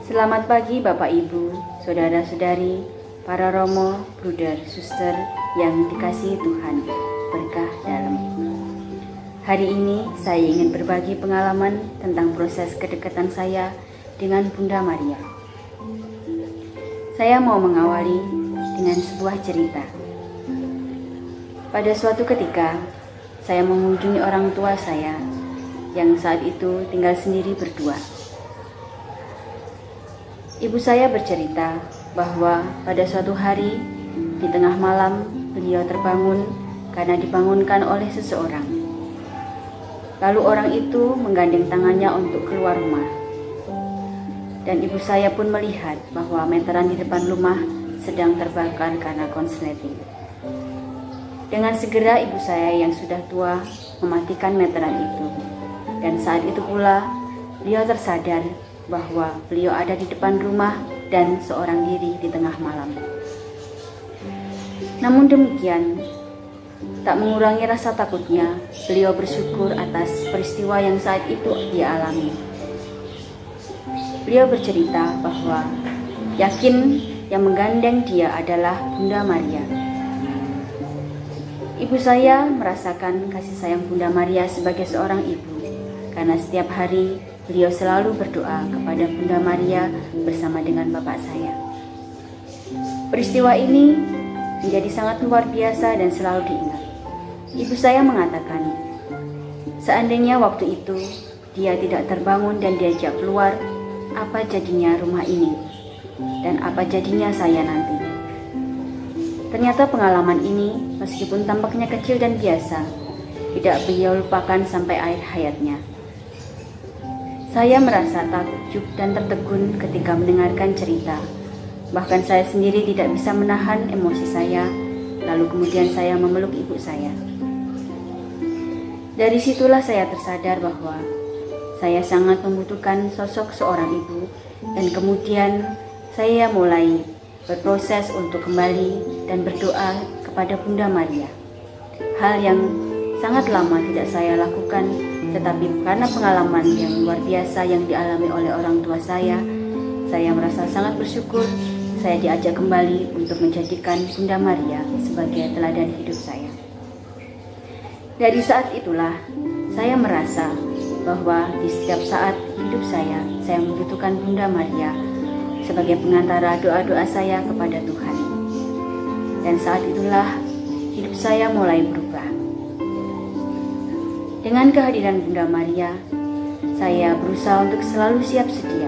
Selamat pagi Bapak Ibu, Saudara-saudari, para romo, bruder, suster yang dikasihi Tuhan, berkah dalam. Hari ini saya ingin berbagi pengalaman tentang proses kedekatan saya dengan Bunda Maria. Saya mau mengawali dengan sebuah cerita. Pada suatu ketika, saya mengunjungi orang tua saya yang saat itu tinggal sendiri berdua. Ibu saya bercerita bahwa pada suatu hari di tengah malam beliau terbangun karena dibangunkan oleh seseorang. Lalu orang itu menggandeng tangannya untuk keluar rumah. Dan ibu saya pun melihat bahwa meteran di depan rumah sedang terbakar karena konsleting. Dengan segera ibu saya yang sudah tua mematikan meteran itu. Dan saat itu pula beliau tersadar bahwa beliau ada di depan rumah dan seorang diri di tengah malam. Namun demikian, tak mengurangi rasa takutnya, beliau bersyukur atas peristiwa yang saat itu dia alami. Beliau bercerita bahwa yakin yang menggandeng dia adalah Bunda Maria. Ibu saya merasakan kasih sayang Bunda Maria sebagai seorang ibu, karena setiap hari beliau selalu berdoa kepada Bunda Maria bersama dengan bapak saya. Peristiwa ini menjadi sangat luar biasa dan selalu diingat. Ibu saya mengatakan, seandainya waktu itu dia tidak terbangun dan diajak keluar, apa jadinya rumah ini? Dan apa jadinya saya nanti? Ternyata pengalaman ini, meskipun tampaknya kecil dan biasa, tidak beliau lupakan sampai akhir hayatnya. Saya merasa takjub dan tertegun ketika mendengarkan cerita. Bahkan saya sendiri tidak bisa menahan emosi saya, lalu kemudian saya memeluk ibu saya. Dari situlah saya tersadar bahwa saya sangat membutuhkan sosok seorang ibu, dan kemudian saya mulai berproses untuk kembali dan berdoa kepada Bunda Maria. Hal yang sangat lama tidak saya lakukan, tetapi karena pengalaman yang luar biasa yang dialami oleh orang tua saya merasa sangat bersyukur saya diajak kembali untuk menjadikan Bunda Maria sebagai teladan hidup saya. Dari saat itulah saya merasa bahwa di setiap saat hidup saya membutuhkan Bunda Maria sebagai pengantara doa-doa saya kepada Tuhan. Dan saat itulah hidup saya mulai berubah. Dengan kehadiran Bunda Maria, saya berusaha untuk selalu siap sedia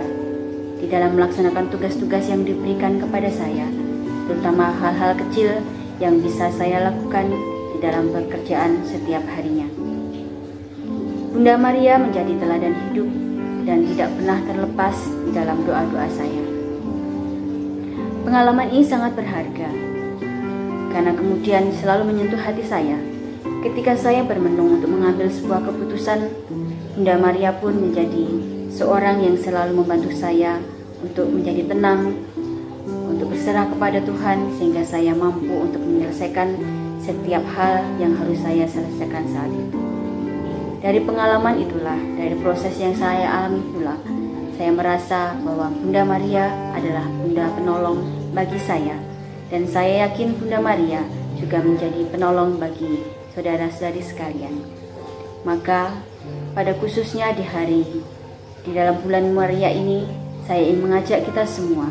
di dalam melaksanakan tugas-tugas yang diberikan kepada saya, terutama hal-hal kecil yang bisa saya lakukan di dalam pekerjaan setiap harinya. Bunda Maria menjadi teladan hidup dan tidak pernah terlepas di dalam doa-doa saya. Pengalaman ini sangat berharga, karena kemudian selalu menyentuh hati saya. Ketika saya bermenung untuk mengambil sebuah keputusan, Bunda Maria pun menjadi seorang yang selalu membantu saya untuk menjadi tenang, untuk berserah kepada Tuhan, sehingga saya mampu untuk menyelesaikan setiap hal yang harus saya selesaikan saat itu. Dari pengalaman itulah, dari proses yang saya alami pula, saya merasa bahwa Bunda Maria adalah Bunda penolong bagi saya, dan saya yakin Bunda Maria juga menjadi penolong bagi saudara-saudari sekalian. Maka pada khususnya di dalam bulan Maria ini, saya ingin mengajak kita semua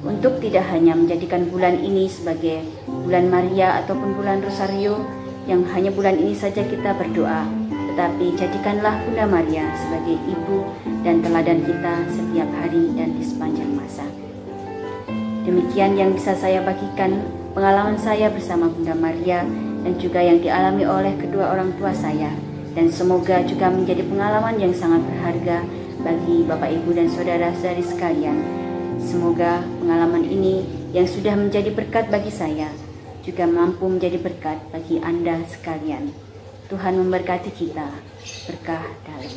untuk tidak hanya menjadikan bulan ini sebagai bulan Maria ataupun bulan Rosario yang hanya bulan ini saja kita berdoa, tetapi jadikanlah Bunda Maria sebagai ibu dan teladan kita setiap hari dan di sepanjang masa. Demikian yang bisa saya bagikan pengalaman saya bersama Bunda Maria dan juga yang dialami oleh kedua orang tua saya, dan semoga juga menjadi pengalaman yang sangat berharga bagi Bapak Ibu dan saudara-saudari sekalian. Semoga pengalaman ini yang sudah menjadi berkat bagi saya juga mampu menjadi berkat bagi Anda sekalian. Tuhan memberkati kita, berkah dalam.